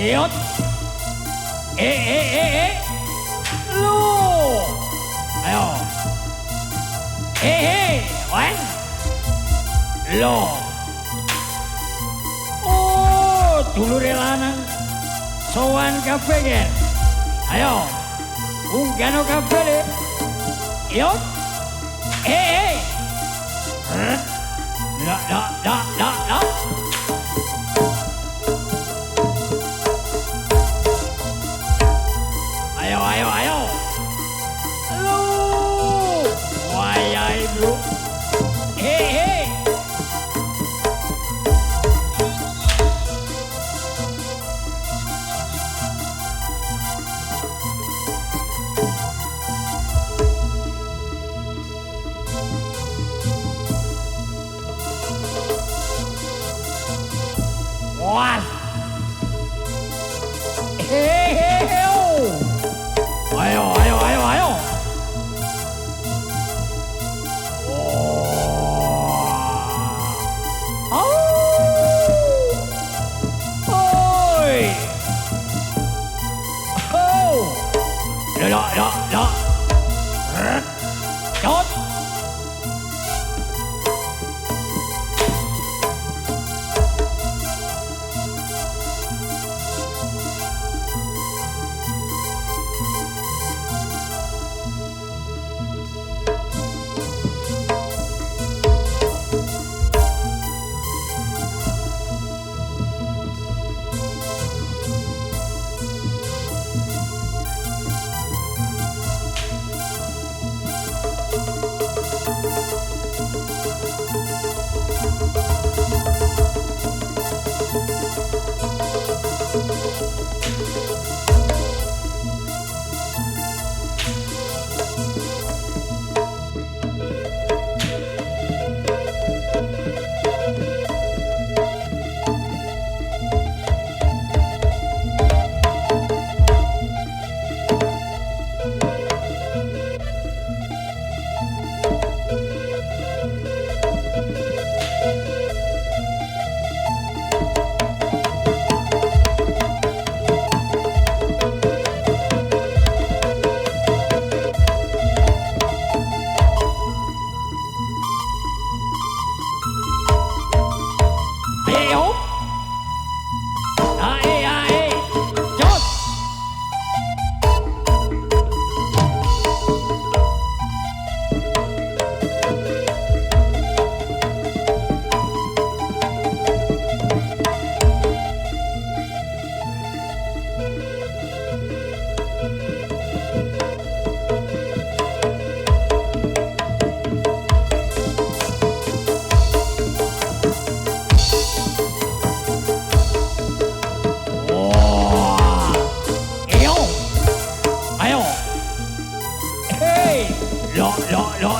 Yot. Lu. Ayo. Wan. Lo. Oh, dulure lanang. Sowan kabeh gen. Ayo. Unggano kabeh le. Yot. La. Ayo. Lu. Wayai bro. Was. Ayo. Đó. Chốt.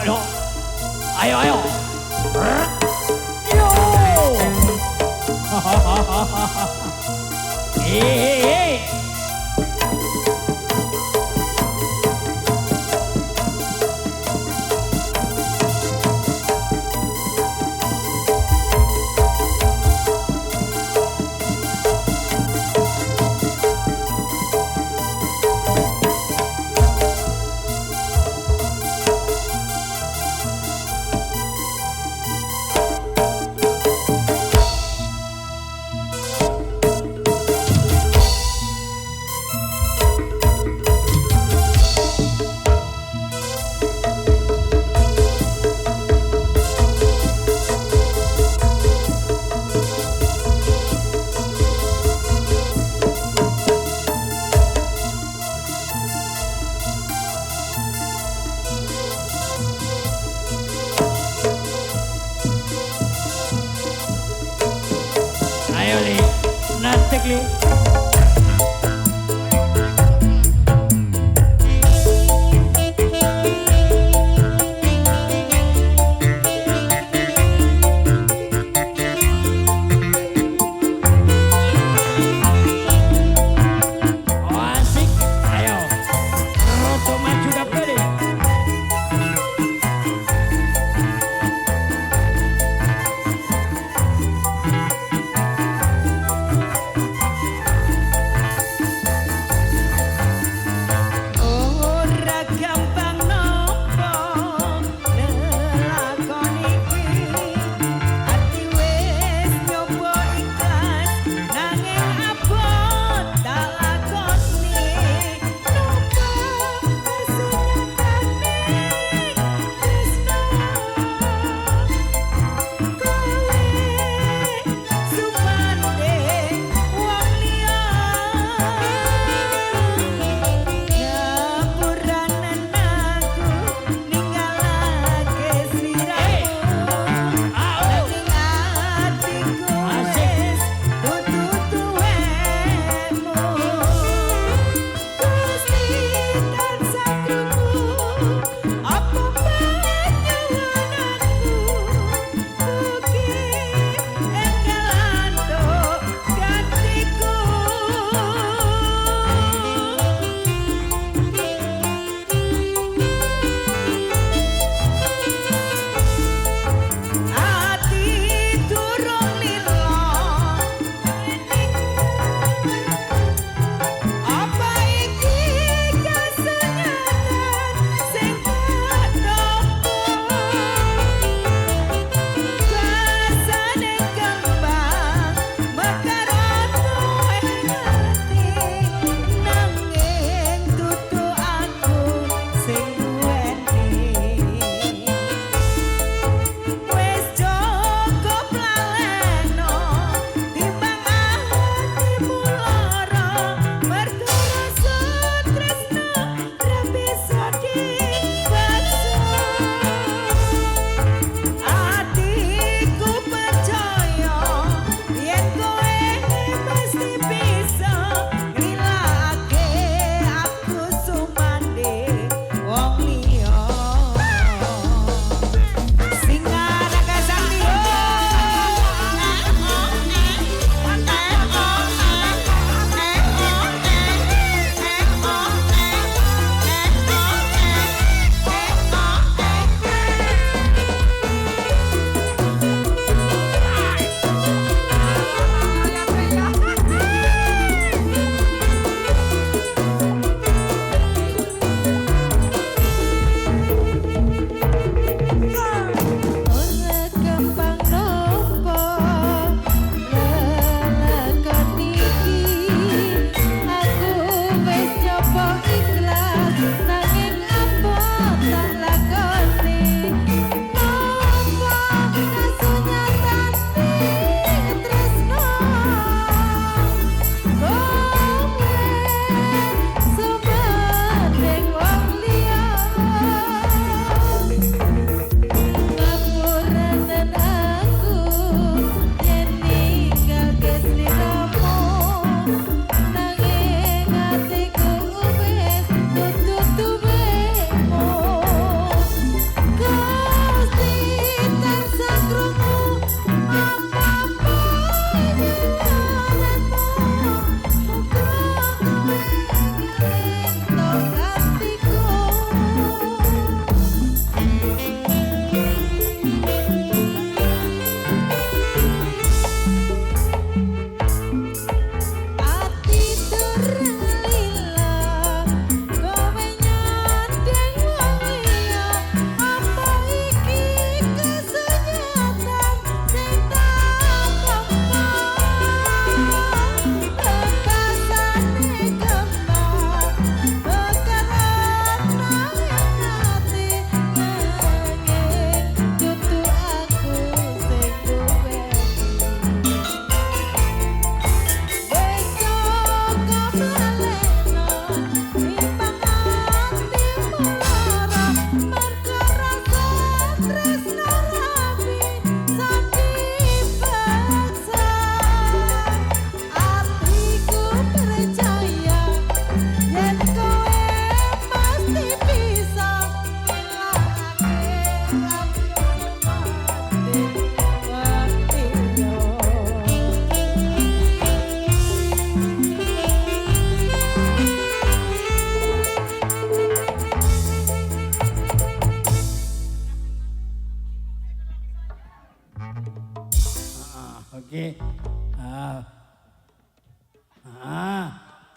Lo. Ayo. Yo. Ayo Li, natik Li.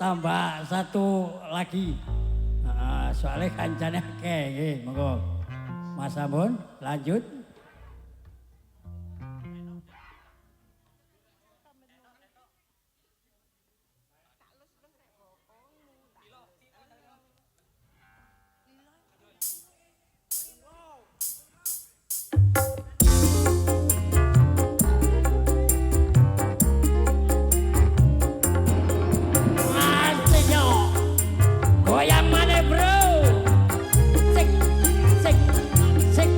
tambah satu lagi. Soalnya kancane akeh nggih, monggo. Mas Amun lanjut. Goyang mana bro? Sik, sik, sik.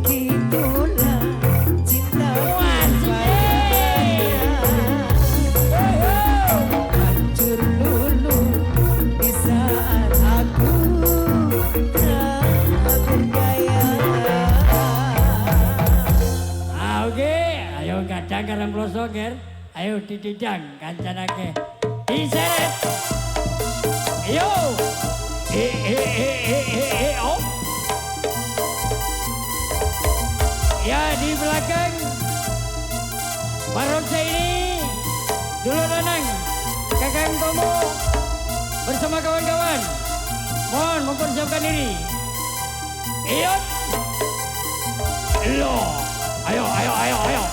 Begitulah cinta hancur lulu di saat aku tak berdaya. Oke, ayo kadang karang pelosok ger. Ayo dididang kancanake. Diseret. Ayo. Oh. Ya di belakang barongsai ini dulu Nanang, Kakang Tomo bersama kawan-kawan mohon mempersiapkan diri. Iyo. Lo. Ayo. Ayo.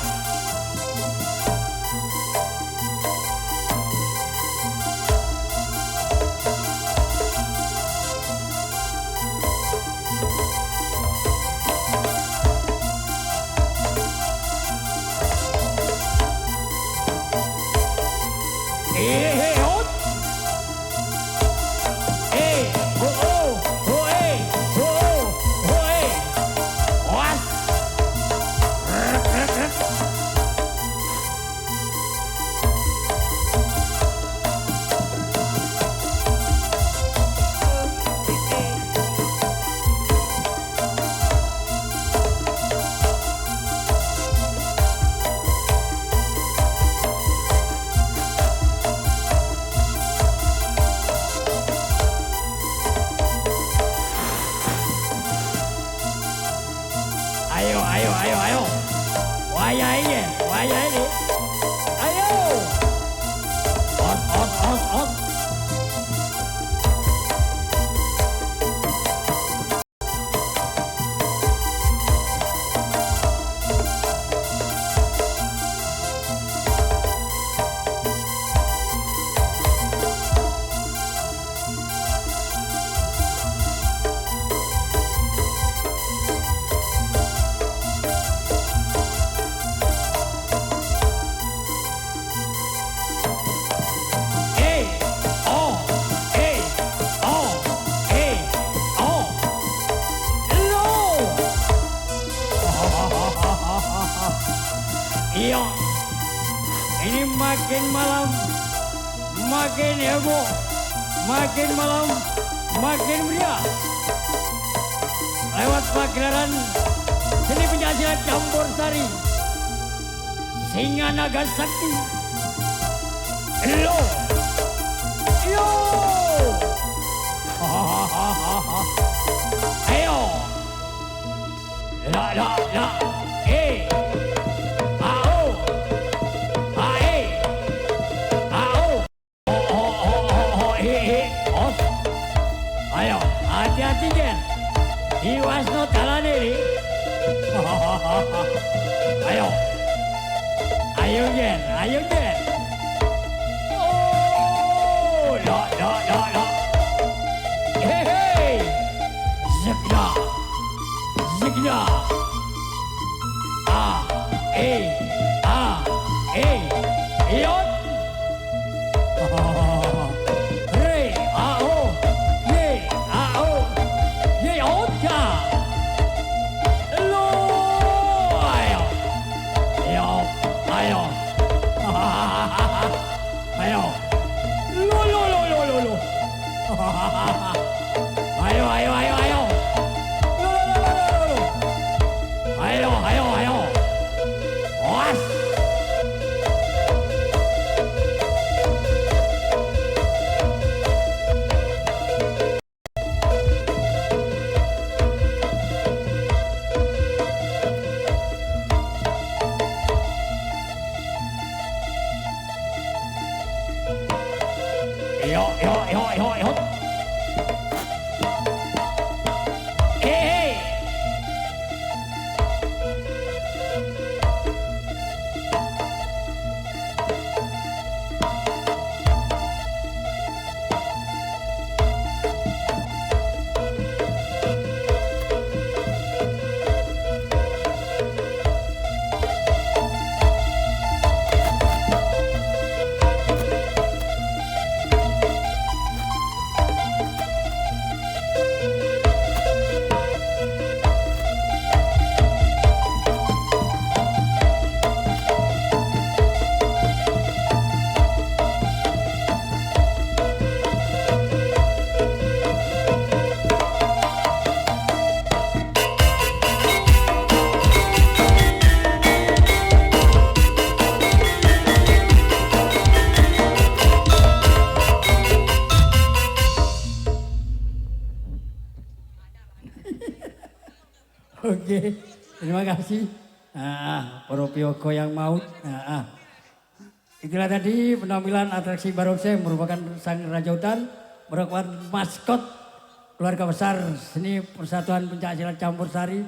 Waya ini. Ayo. Os. Iya, ini makin malam, makin heboh, makin malam, makin meriah. Lewat pagelaran seni pencaksilat campur sari, Singa Naga Sakti. Yo, ayo, la, ayo, hati-hati Gen, di wasno dalan ini. Ayo Gen. Oh, la. Hey, Zigda. Iyon. Ayo. Was. Oke, terima kasih. Para Piyogo yang maut. Itulah tadi penampilan atraksi barongsai merupakan sang raja hutan, merupakan maskot keluarga besar seni Persatuan Pencaksilat Campur Sari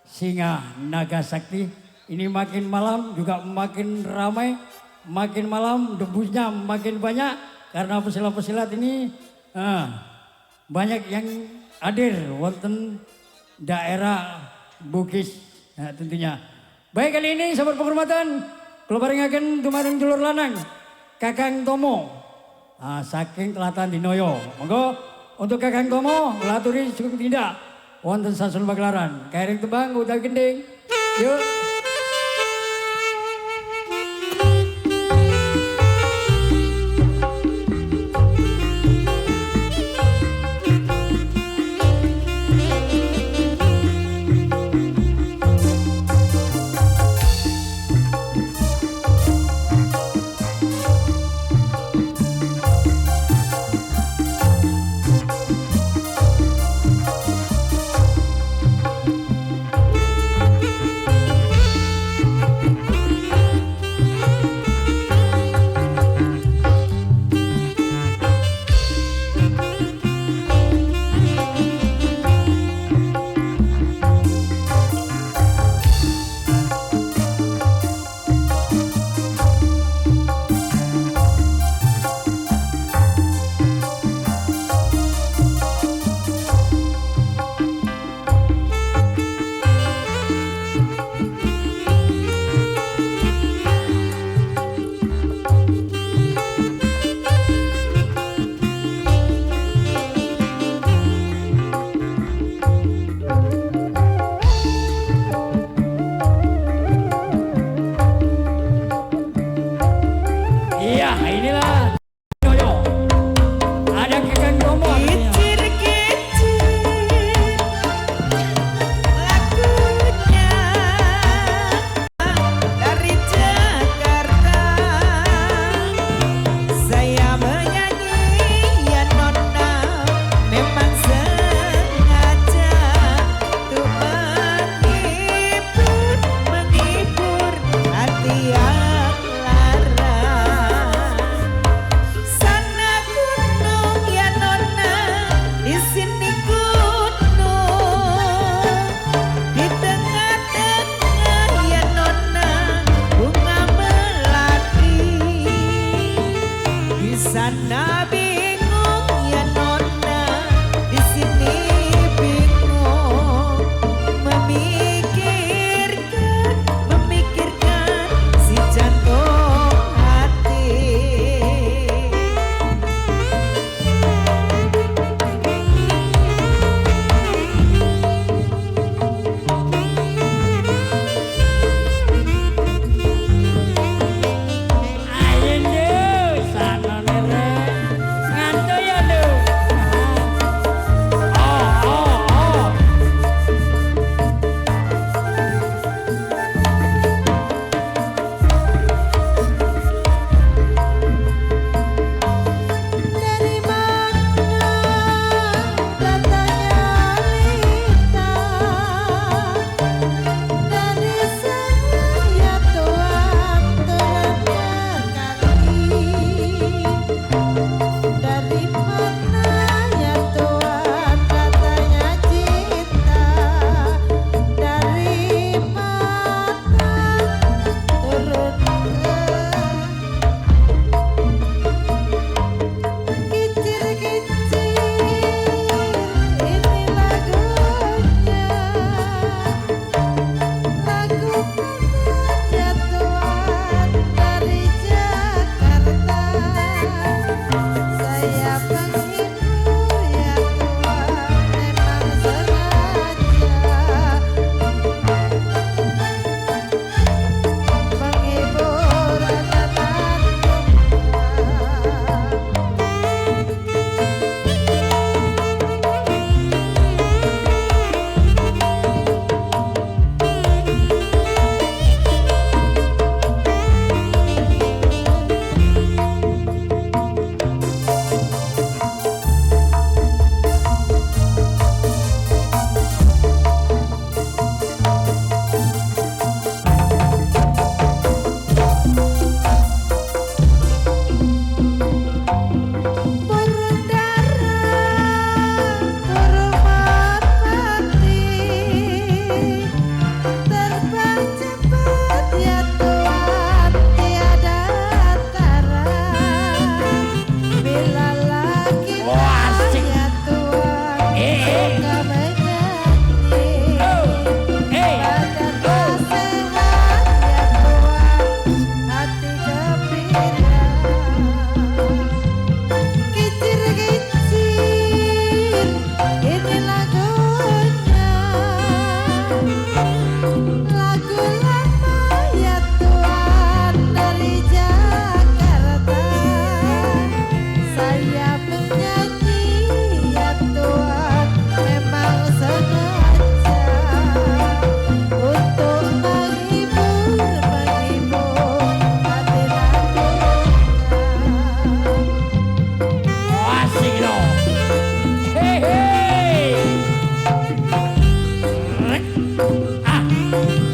Singa Naga Sakti. Ini makin malam juga makin ramai, makin malam debusnya makin banyak karena pesilat-pesilat ini banyak yang hadir wonten daerah Bugis tentunya. Baik kali ini sahabat penghormatan kula paringaken dumateng dulur lanang Kakang Tomo saking Telatan Dinoyo. Monggo untuk Kakang Tomo ngaturi sugeng tindak wonten sasun pagelaran. Karing tembang utawi gending. Yuk. Rek. Ah.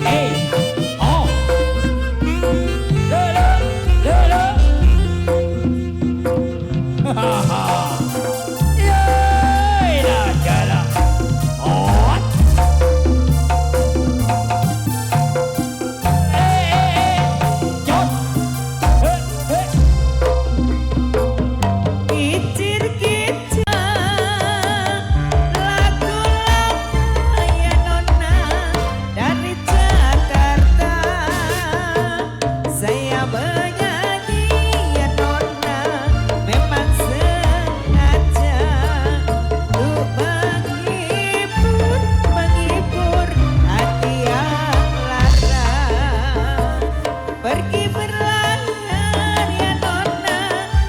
Eh. Oh. Lele. Lele. Hahaha. Yeay, dah jalan. Oh. Jod. Kicir kicir lagu-lagu ya nona dari Jakarta. Saya menyanyi ya nona memang sengaja untuk menghibur hati yang lara. Pergi berlayar ya nona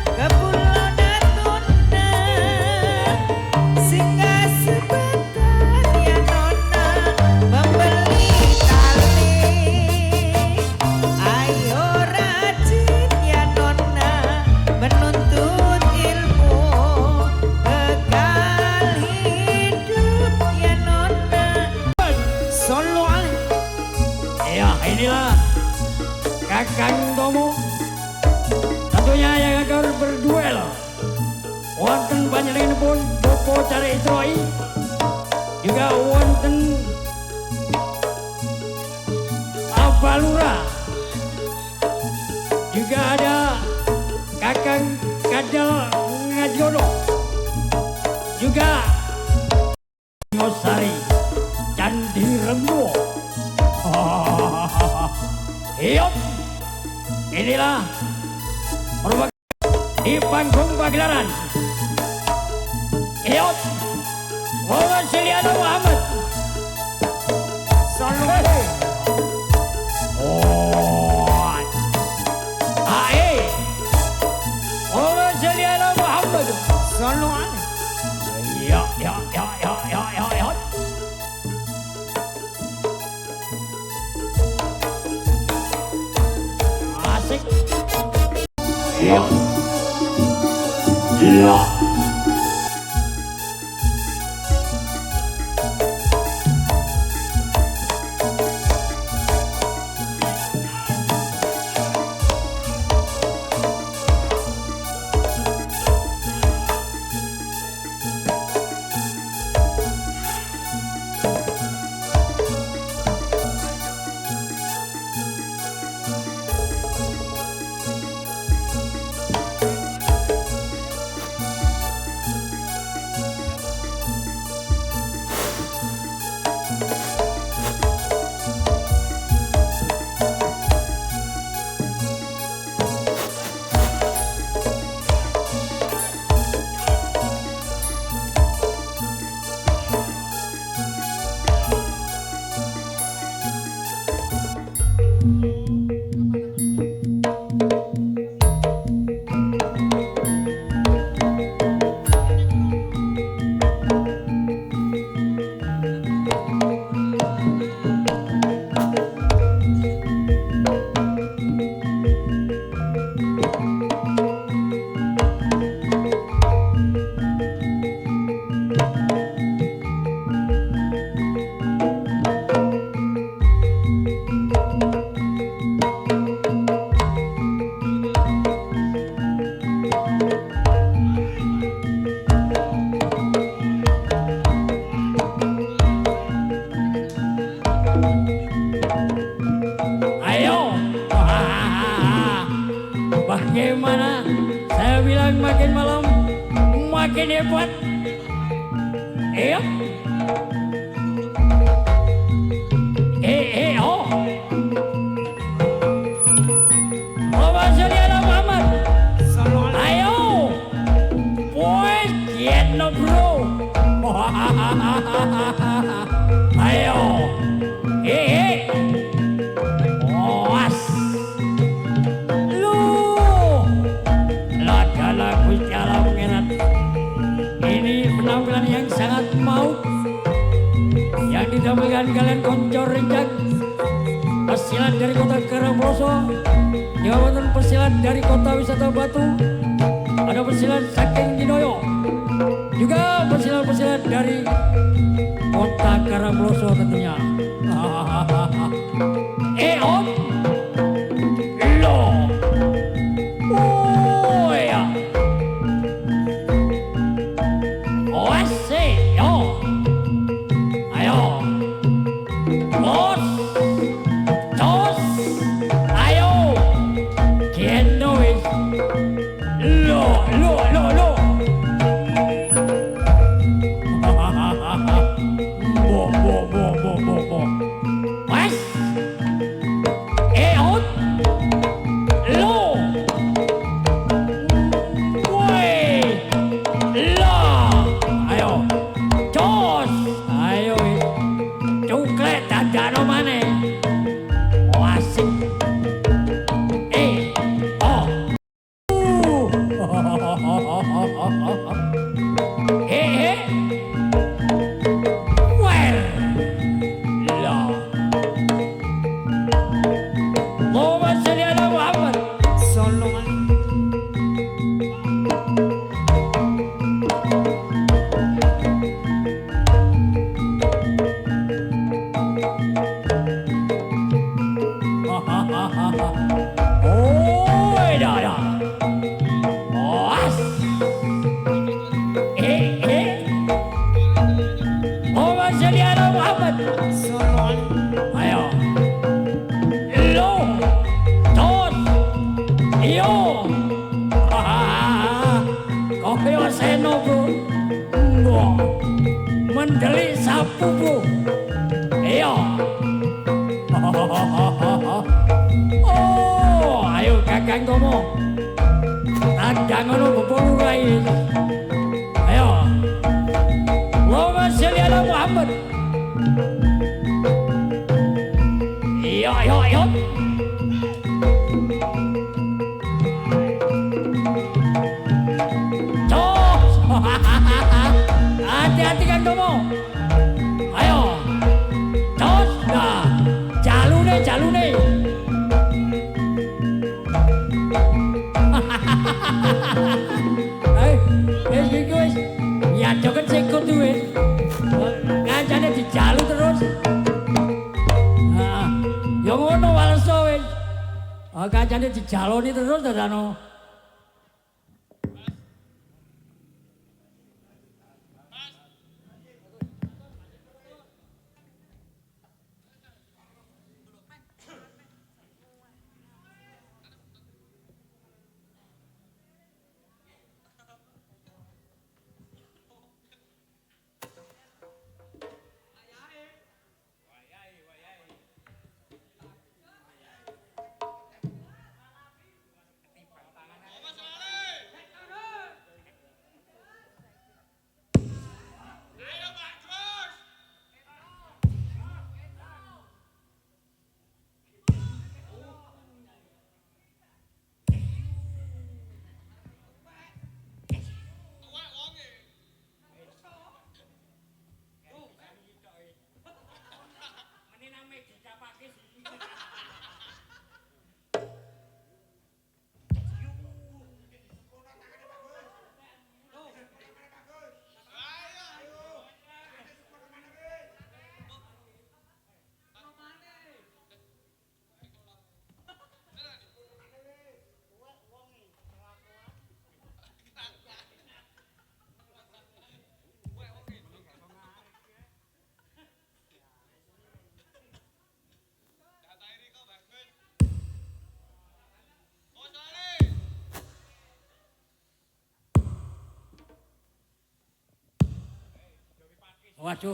ke pulau Natuna, singgah sebentar ya nona membeli tali. Ayo rajin ya nona menuntut ilmu, bekal hidup ya nona. Solo Ya, inilah Kakang Tomo. Tentunya yang akan berduel. Wonten panjenenganipun Bopo Cari Troi. Juga wonten Abalura. Juga ada Kakang Kadal Ngajono. Juga Ngosari Candi Rembo. Hiop, inilah merupakan di panggung pagelaran. Hiop, Muhammad Siliana Muhammad. solo Oh, Ae, Muhammad Siliana Muhammad. solo Ya, ya, ya, ya, ya, ya, ya. Asik. Ya. Ya. Bagaimana? Saya bilang makin malam makin hebat. Iya. Oh. Muhammad Saliana Muhammad. Ayo. Boy, get no bro. Ayo. Awas. Lu. Lagala Gusti Pengirat. Ini penampilan yang sangat maut yang ditampilkan kalian Koncor Rinjak, pesilat dari kota Karangproso, juga wonten pesilat dari kota wisata Batu, ada pesilat saking Dinoyo, Juga pesilat-pesilat dari Kota Karangloso tentunya. Eon Lo. Oh ya. Oase yo. Ayo. Los. Dos. Ayo. Genois. Lo. Bo. Wes. Eon. Lo. Woi. La. Ayo. Jos. Ayo. Cuklet dandano maneh. Oh asik. Oh. He. Well. La. Allahumma sholli ala Muhammad. Solongan. Oh, dah. Os. Allahumma sholli ala Muhammad. Solongan. Ayo. Lo. Dos. Iyo. Koyo seno, Bro. Wah. Mendelik sapu, Bro. Iyo. Oh, ayo Kakang Tomo. Tandang ngono bebolu kae. Ayo. Allahumma sholli ala Muhammad. Iya. Cos. Hati-hati Kang Tomo. Ayo. Cos. Nah. Jalune. Iki wis nyadoken sikut duwe. Kancane dijalu terus. Heeh. Ya ngono walesa wis. Kancane dijaloni terus dadano. Waduh.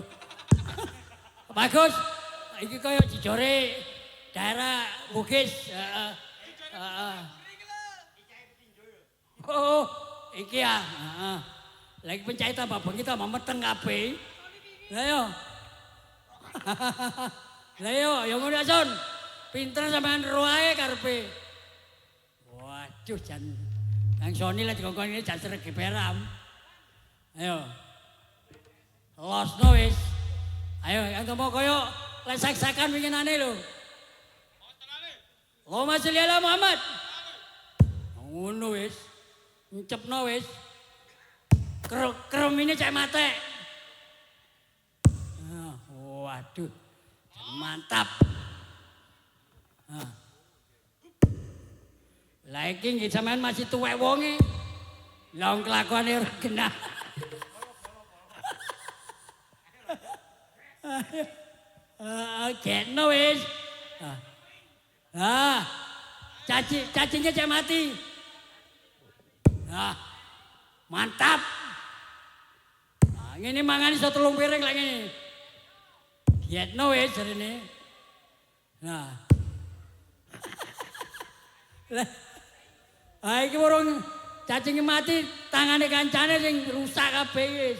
Bagus. Iki kaya jijore daerah Bugis. Oh, iki ya. Lagi pencait tambah bengi tambah meteng kabeh. Lah yo. Lah yo, ya ngono Son. Pinter sampean ro ae karepe. Waduh jan Kang Sony lek dikongkon jan sregi peram. Ayo. Losno wis. Ayo Kang Tomo koyo lek sak-sakan winginane lho. Allahumma sholli ala Muhammad. Ngono wis. Ncepno wis. Krom ini cek mate. Waduh. Mantap. Lah iki nggih sampean masih tuwek wonge. Lah wong kelakuane ora genah. Getno wis. Cacingnya cek mati. Mantap. Ngene mangan iso 3 piring lek ngene. Getno wis jarene. Iki burung cacingnya mati, tangane kancane sing rusak kabeh wis.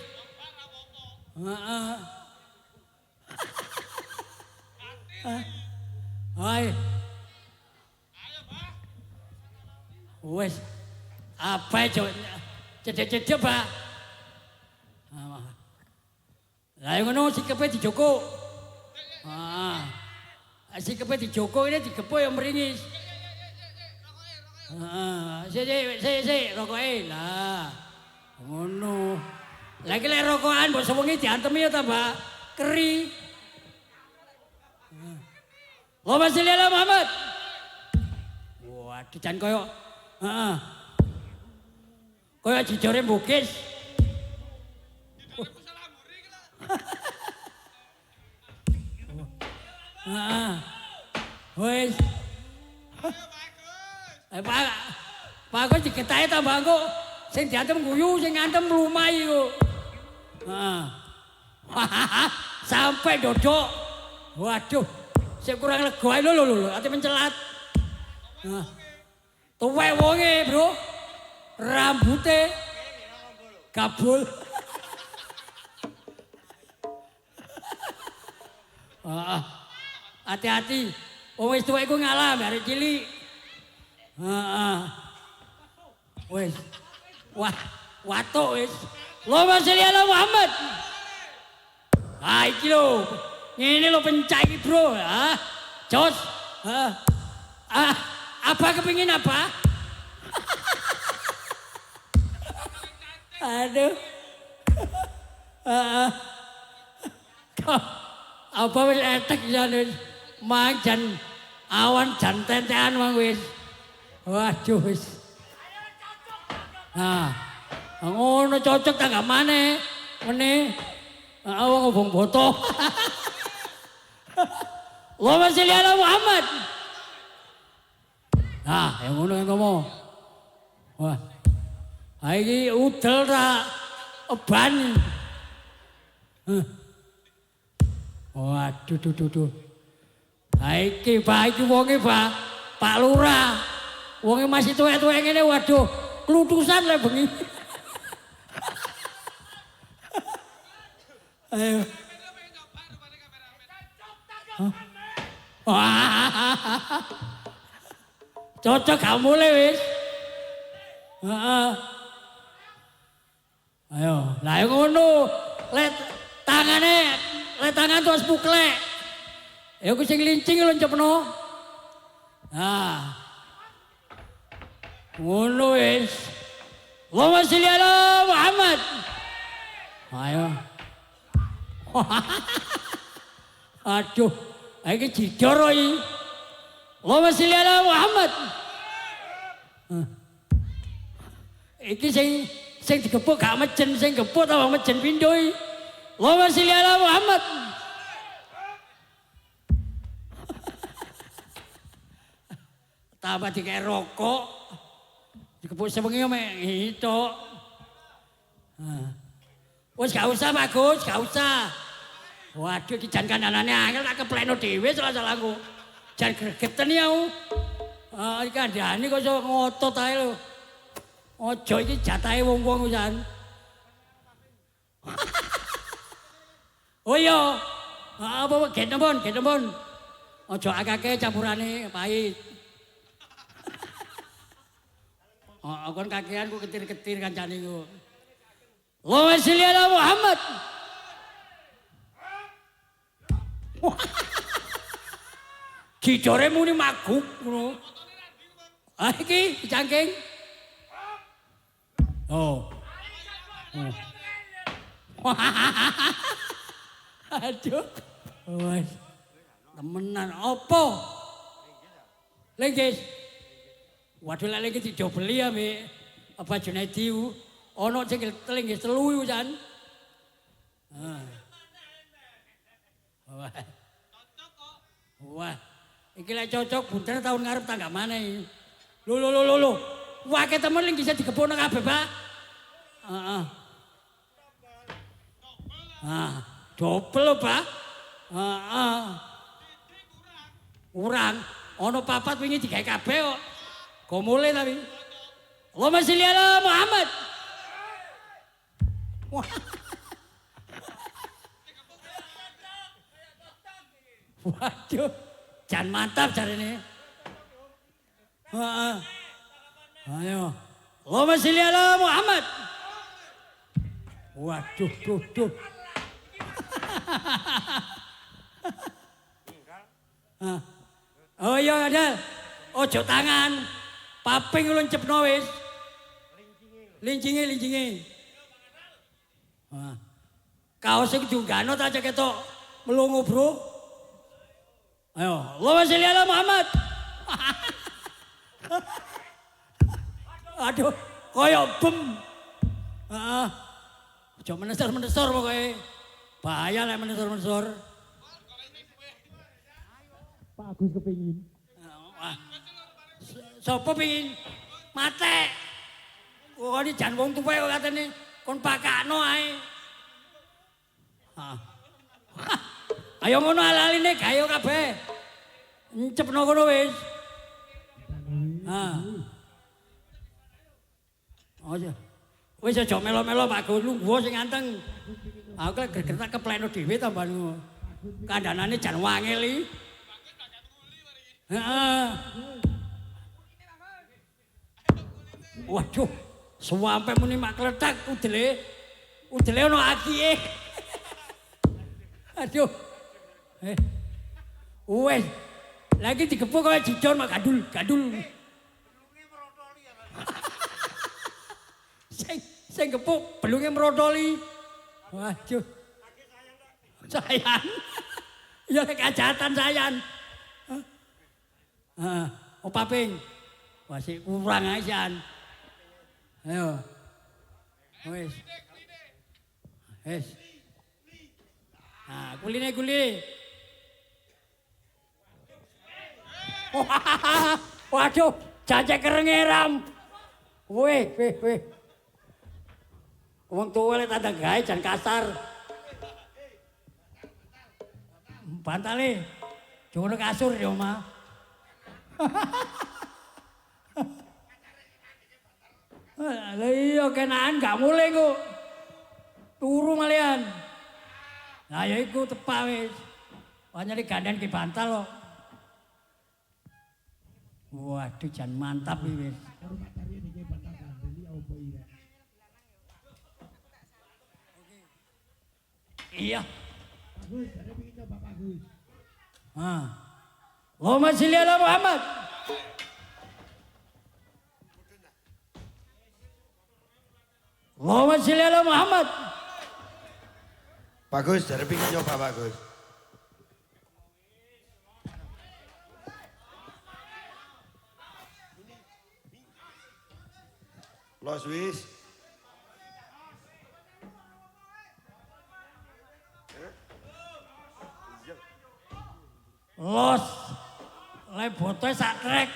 Hai. Wes. Apa itu? Cedek-cedek, Pak. Lah ngono sikepe dijoko. Sikepe dijoko ini digepuk yang meringis. Sik, rokoke. Lah. Ngono. Lagi lek rokokan mbok sewengi diantemi ya ta, Mbak? Keri. Allahumma sholli ala Muhammad. Waduh, jan koyo koyo jijore bukis. Wes. Pak Agus diketahi ta Mbak kok sing diantem guyu sing ngantem lumai kok. Sampai dodok. Waduh. Sik kurang lega ae lho, ati mencelat. Tuwek wonge, Bro. Rambute kabul. Hati-hati. Wong wis tuwek iku ngalah arek cilik. Wis. Wah, watuk wis. Allahumma sholli ala Muhammad. Iki lho. Ini lo pencak ini bro, Jos, apa kepingin apa? Aduh, apa wis etek jan mang jan awan jan tentean mang wis, waduh wis, ngono cocok tangga mana, mene, awang ngobong boto. Allahumma sholli ala Muhammad. Yang ngono yang ngomong. Wah. Iki udel ra eban. Waduh duh. Iki Pak iki wonge Pak Lurah. Wonge masih tuwek-tuwek ngene waduh, klutusan le bengi. Ayo. Cocok kamu le wis. Ayo, lah ngono. Let tangan terus puklek. Ya ku sing lincing lho cepno. Ngono wis. Allahumma sholli ala Muhammad. Ayo. Aduh, iki jidor iki. Allahumma sholli ala Muhammad. Iki sing digepuk gak mejen, sing gepuk tambah mejen pindho iki. Allahumma sholli ala Muhammad. Tambah dikek rokok. Digepuk sewengi mek itu. Wis gak usah Pak Gus, gak usah. Waduh, iki jan kandhanane angel tak keplekno dhewe salah-salahku. Jan gregeten ya. Iki kandhane kok iso ngotot ae lho. Aja iki jatahe wong-wong jan. Oh iya. Apa get nempon. Aja akeh campurane pahit. Kon kakean ku ketir-ketir kancane ku. Allahumma sholli ala Muhammad. Gidore muni maguk ngono. Iki cangking. Aduh. Wes. Temenan opo? Linggis. Waduh lek linggis didobeli ya, Mbak. Apa Junaidi ono sing linggis telu iku jan. Wah. Wah. Iki lek cocok bunter tahun ngarep tangga mana iki. Lho. Wake temen linggis digebono kabeh, Pak. Heeh. Dobel lho, Pak. Heeh. Kurang. Ono papat wingi digawe kabeh kok. Kok mulai tapi. Allahumma sholli ala Muhammad. Wah. Waduh. Jan mantap jarene. Heeh. Ayo. Allahumma sholli ala Muhammad. Waduh, duh. Oh iya ada. Ojo tangan. Paping ulun cepno wis. Lincinge. Kaos iki diunggahno ta cek ketok melungu, Bro. Ayo, Allahumma sholli ala Muhammad. Aduh, koyo bem. Heeh. Aja menesor pokoke. Bahaya lek menesor. Pak Agus kepengin. Sopo pengin? Mate. Oh, ini jan wong tuwa kok katene kon pakakno ae. Ayo ngono alaline gayo kabeh. Encepno kono wis. Aja. Wis aja melo-melo Pak Gus lungguh sing anteng. Aku lek gregetak kepleno dhewe tambah kandhanane jan wangel iki. Heeh. Waduh, suampe muni mak kletak udele ono akiye. Aduh. Wes. Lagi digepuk kaya jijon mak gadul. Sing gepuk belunge merotoli. Waduh. Sayan. Ya nek kajatan sayan. Opa Ping. Masih kurang aja. Ayo. Wes. Kuline. Waduh, jajak kerengeram. Weh. Wong tuwa lek tanda gawe jan kasar. Bantale. Jono kasur ya, Oma. Lah iya kenaan gak mulai kok. Turu malian. Lah ya iku tepak wis. Panyane gandeng ki bantal kok. Waduh jan mantap iki wis. Iya. Allahumma sholli ala Muhammad. Allahumma sholli ala Muhammad. Pak Gus, dari pingin nyoba Pak Gus. Los wis. Los. Le botoe sak trek.